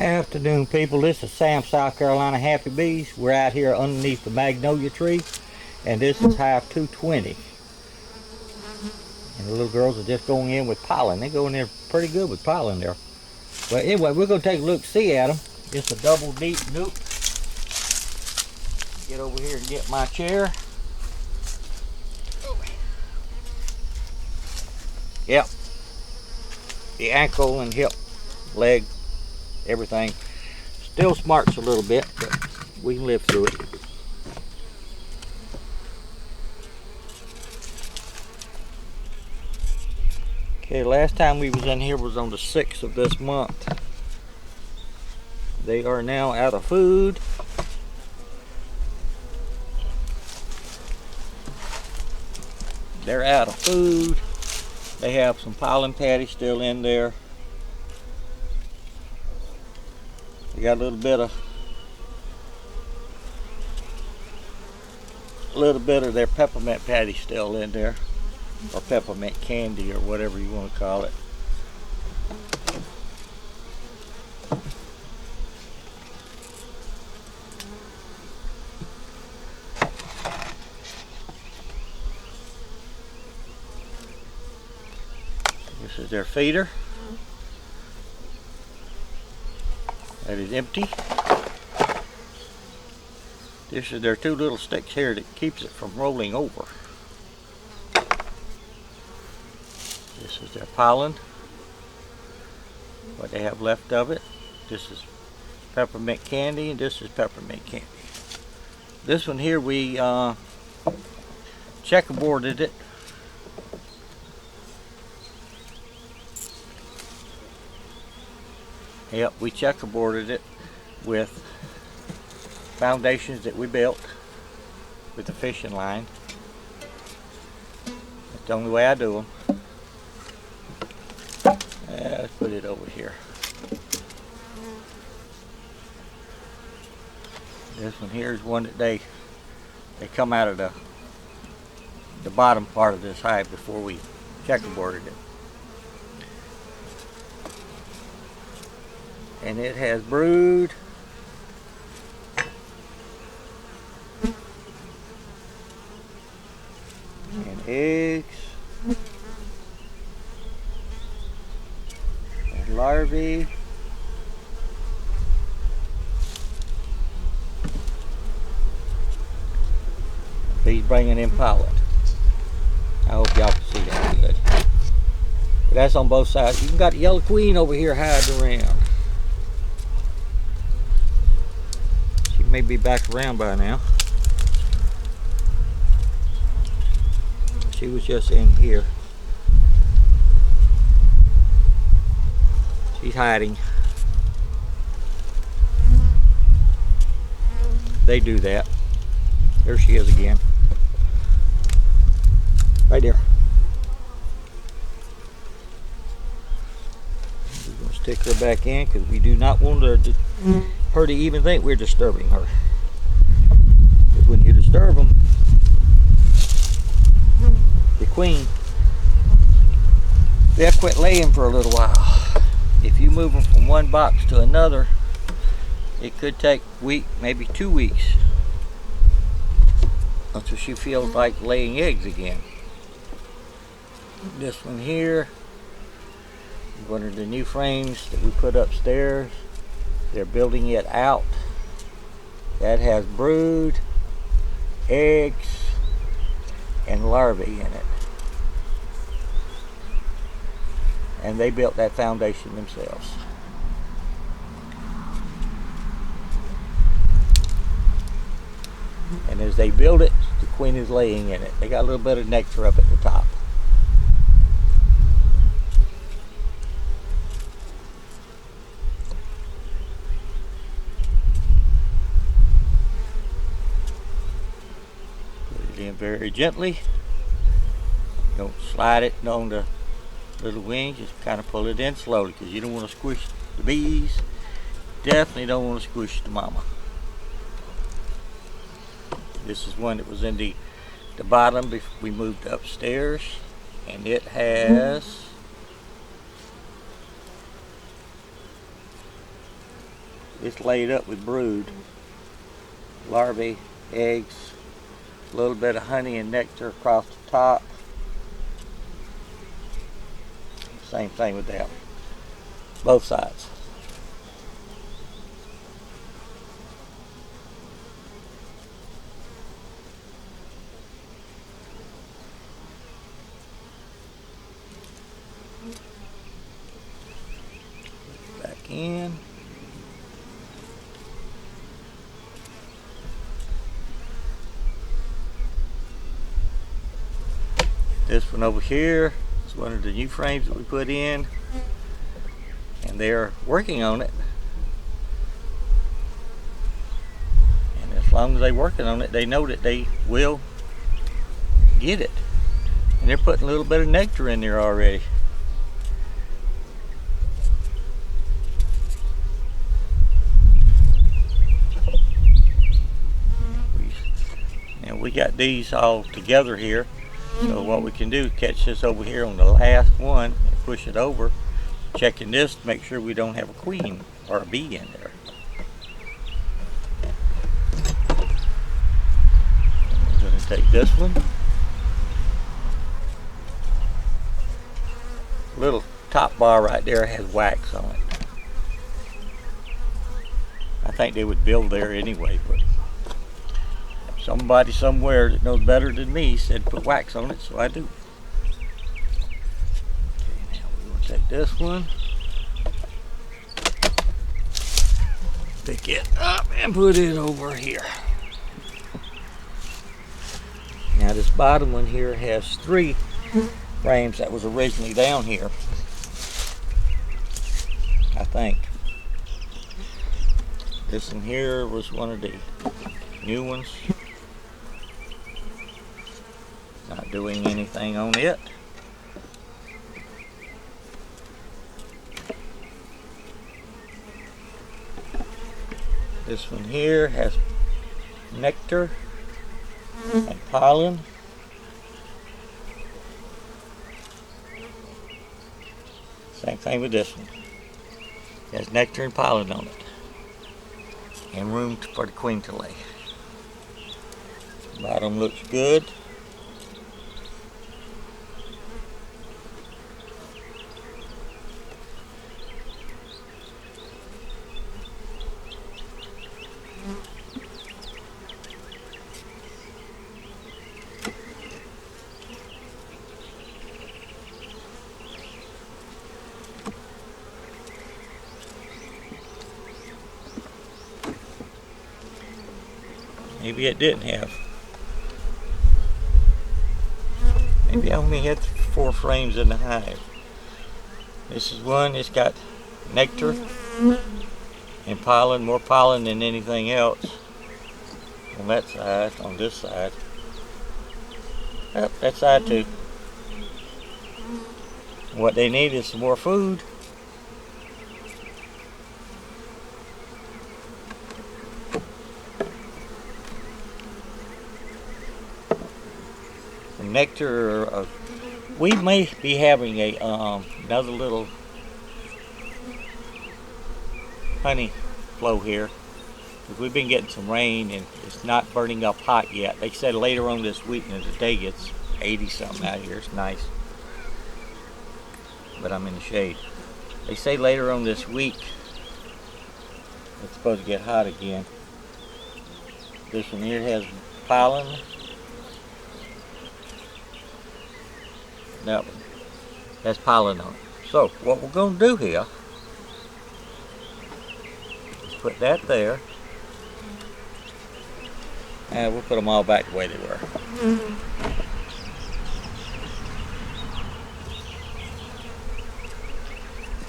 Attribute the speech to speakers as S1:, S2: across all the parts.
S1: Afternoon, people. This is Sam, South Carolina Happy Bees. We're out here underneath the magnolia tree, and this is hive 220. And the little girls are just going in with pollen. They go in there pretty good with pollen there. But anyway, we're going to take a look, see at them. It's a double deep nuke. Get over here and get my chair. Yep. The ankle and hip, leg, everything still smarts a little bit, but we can live through it. Okay, last time we was in here was on the 6th of this month. They are now out of food. They're out of food. They have some pollen patty still in there. They got a little bit of their peppermint patty still in there, or peppermint candy, or whatever you want to call it. This is their feeder. That is empty. This is their two little sticks here that keeps it from rolling over. This is their pollen, what they have left of it. This is peppermint candy, and this is peppermint candy. This one here, we checkerboarded it. Yep, we checkerboarded it with foundations that we built with the fishing line. That's the only way I do them. Let's put it over here. This one here is one that they come out of the bottom part of this hive before we checkerboarded it. And it has brood. And eggs. And larvae. Bees bringing in pollen. I hope y'all can see that good. But that's on both sides. You got the yellow queen over here hiding around. May be back around by now. She was just in here. She's hiding. They do that. There she is again. Right there. We're going to stick her back in because we do not want her to even think we're disturbing her. Because when you disturb them, the queen, they'll quit laying for a little while. If you move them from one box to another, it could take a week, maybe 2 weeks, until she feels like laying eggs again. This one here, one of the new frames that we put upstairs. They're building it out. That has brood, eggs, and larvae in it. And they built that foundation themselves. And as they build it, the queen is laying in it. They got a little bit of nectar up at the top. In very gently. Don't slide it on the little wings, just kind of pull it in slowly because you don't want to squish the bees. Definitely don't want to squish the mama. This is one that was in the bottom before we moved upstairs, and it has It's laid up with brood, larvae, eggs, a little bit of honey and nectar across the top. Same thing with that, both sides. Back in. This one over here is one of the new frames that we put in, and they're working on it. And as long as they're working on it, they know that they will get it. And they're putting a little bit of nectar in there already. And we got these all together here. So what we can do is catch this over here on the last one and push it over, checking this to make sure we don't have a queen or a bee in there. We're going to take this one. Little top bar right there has wax on it. I think they would build there anyway, but somebody somewhere that knows better than me said put wax on it, so I do. Okay, now we're going to take this one, pick it up and put it over here. Now this bottom one here has 3 frames that was originally down here, I think. This one here was one of the new ones. Not doing anything on it. This one here has nectar and pollen. Same thing with this one. It has nectar and pollen on it. And room for the queen to lay. Bottom looks good. Maybe it didn't have. Maybe I only had 4 frames in the hive. This is one, it's got nectar and pollen, more pollen than anything else. On that side, on this side. Yep, that side too. What they need is some more food. Nectar, we may be having a another little honey flow here, because we've been getting some rain and it's not burning up hot yet. They said later on this week, and the day gets 80 something out here. It's nice, but I'm in the shade. They say later on this week it's supposed to get hot again. This one here has pollen. That one has pollen on it. So what we're going to do here is put that there, and we'll put them all back the way they were.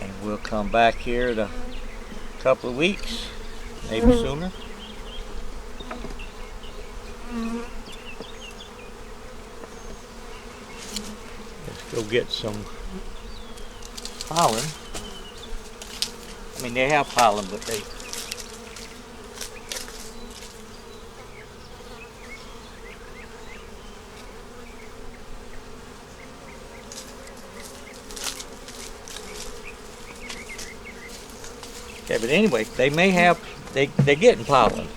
S1: And we'll come back here in a couple of weeks, maybe sooner. Go get some pollen. I mean, they have pollen, but they Okay, but anyway, they may have, they're getting pollen.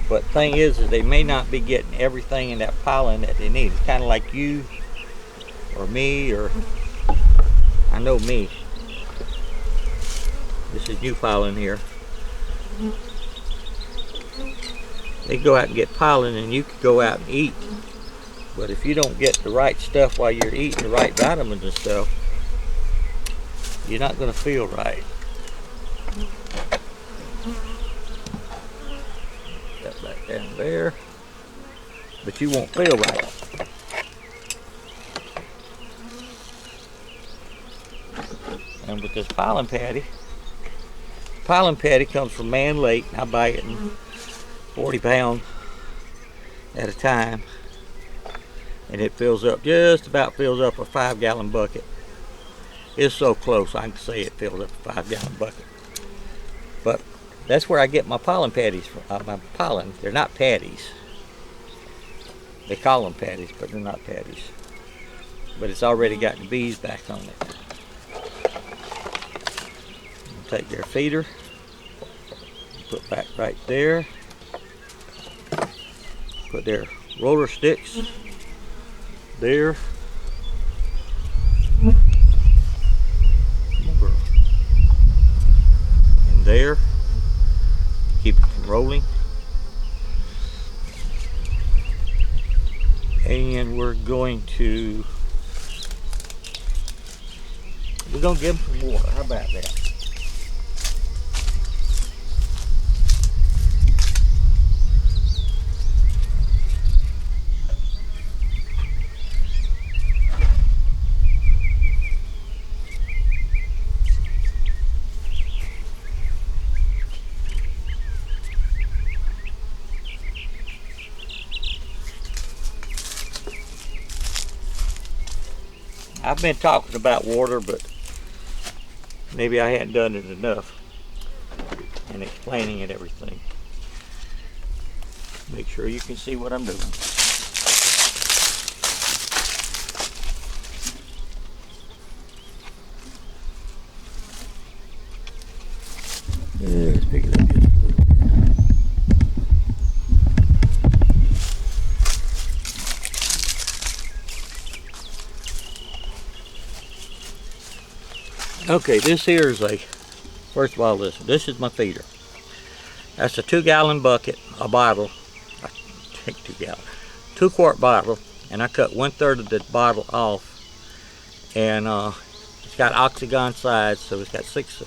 S1: But thing is they may not be getting everything in that pollen that they need. It's kind of like you or me, or I know me. This is new pollen here. They go out and get pollen and you can go out and eat. But if you don't get the right stuff while you're eating, the right vitamins and stuff, you're not going to feel right. That back down there. But you won't feel right. And with this pollen patty comes from Man Lake. I buy it in 40 pounds at a time. And it fills up, just about fills up a 5-gallon bucket. It's so close, I can say it fills up a 5-gallon bucket. But that's where I get my pollen patties from. My pollen, they're not patties. They call them patties, but they're not patties. But it's already got the bees back on it. Take their feeder, put back right there. Put their roller sticks there. And there. Keep it from rolling. And we're going to give them some water. How about that? I've been talking about water, but maybe I hadn't done it enough and explaining it everything. Make sure you can see what I'm doing. Let's pick it up just a little bit. Okay, this here is first of all, this is my feeder. That's a 2-gallon bucket, a bottle. I take 2-gallon, 2-quart bottle, and I cut 1/3 of the bottle off. And it's got octagon sides, so it's got six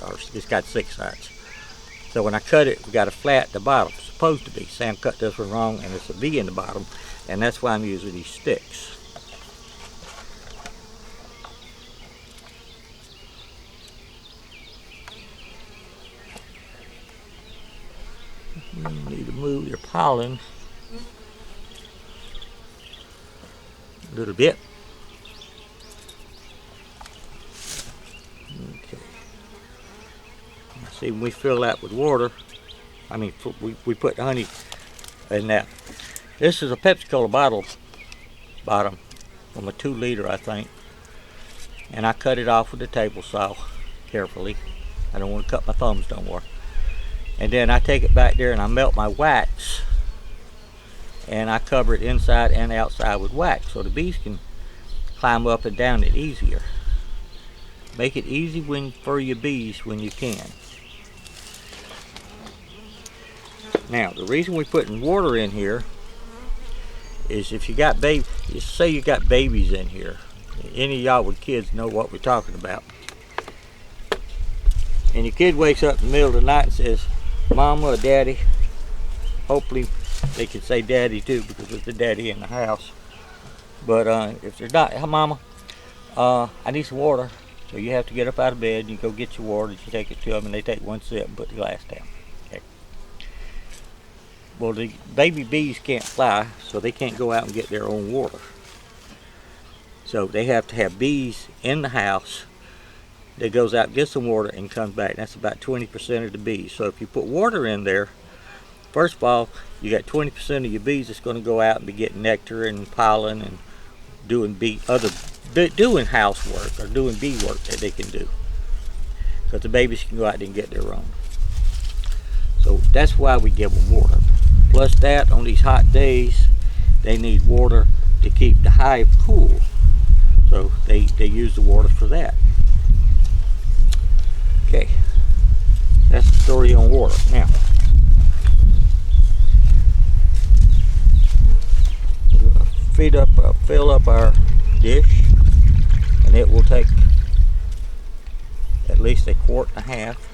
S1: sides. So when I cut it, we got a flat at the bottom. It's supposed to be. Sam cut this one wrong, and it's a V in the bottom, and that's why I'm using these sticks. You need to move your pollen a little bit. Okay. See, when we fill that with water, I mean, we put honey in that. This is a Pepsi-Cola bottle bottom from a 2-liter, I think. And I cut it off with a table saw carefully. I don't want to cut my thumbs no more. And then I take it back there and I melt my wax, and I cover it inside and outside with wax so the bees can climb up and down it easier. Make it easy for your bees when you can. Now, the reason we're putting water in here is if you got say you got babies in here. Any of y'all with kids know what we're talking about. And your kid wakes up in the middle of the night and says, Mama or Daddy. Hopefully they can say Daddy too, because there's a daddy in the house. But if they're not, Mama, I need some water. So you have to get up out of bed and you go get your water. You take it to them and they take one sip and put the glass down. Okay. Well, the baby bees can't fly, so they can't go out and get their own water. So they have to have bees in the house that goes out, gets some water, and comes back. That's about 20% of the bees. So if you put water in there, first of all, you got 20% of your bees that's going to go out and be getting nectar and pollen and doing housework or doing bee work that they can do. Because the babies can go out and get their own. That's why we give them water. Plus that, on these hot days, they need water to keep the hive cool. So they use the water for that. Okay, that's the story on water. Now, we're gonna fill up our dish, and it will take at least a quart and a half.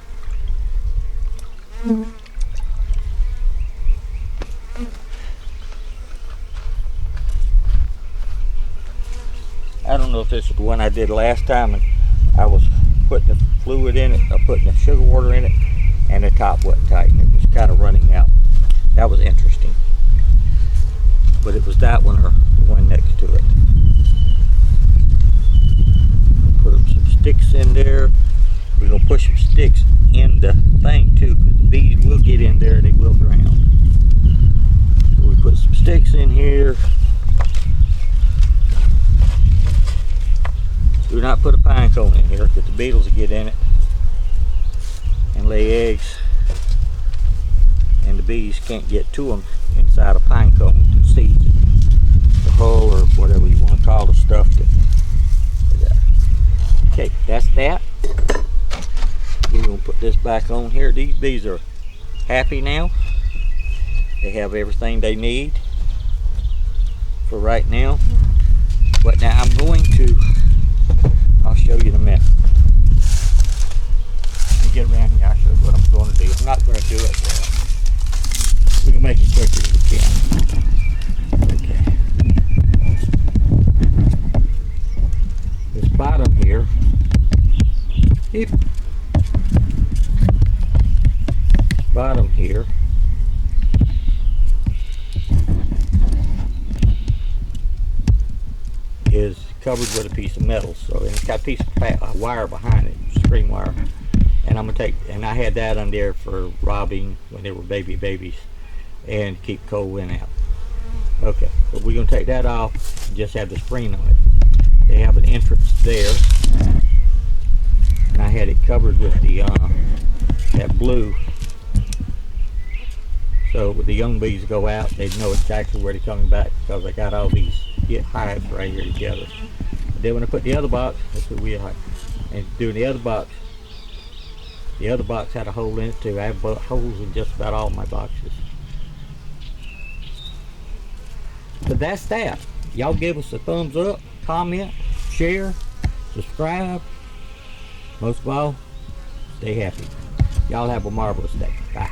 S1: I don't know if this is the one I did last time, and I was putting the fluid in it, or putting the sugar water in it, and the top wasn't tight, and it was kind of running out. That was interesting. But it was that one or the one next to it. Put some sticks in there. We're going to push some sticks in the thing too, because the bees will get in there and they will drown. So we put some sticks in here. Do not put a pine cone in here because the beetles will get in it and lay eggs, and the bees can't get to them inside a pine cone to seed the hull or whatever you want to call the stuff. Okay, that's that. We're going to put this back on here. These bees are happy now. They have everything they need for right now. But now I'm going to, I'll show you in a minute. Let me get around here, I'll show you what I'm going to do. I'm not going to do it, but we can make it quicker as we can. Okay. This bottom here, bottom here is covered with a piece of metal, so it's got a piece of wire behind it, string wire, and I'm gonna take, and I had that on there for robbing when they were babies and keep cold wind out. Okay, but we're gonna take that off and just have the spring on it. They have an entrance there, and I had it covered with the that blue, so when the young bees go out, they know exactly where they're coming back, because I got all these hives right here together. But then when I put the other box, that's what we are, and doing the other box had a hole in it too. I have holes in just about all my boxes. But that's that. Y'all give us a thumbs up, comment, share, subscribe. Most of all, stay happy. Y'all have a marvelous day. Bye.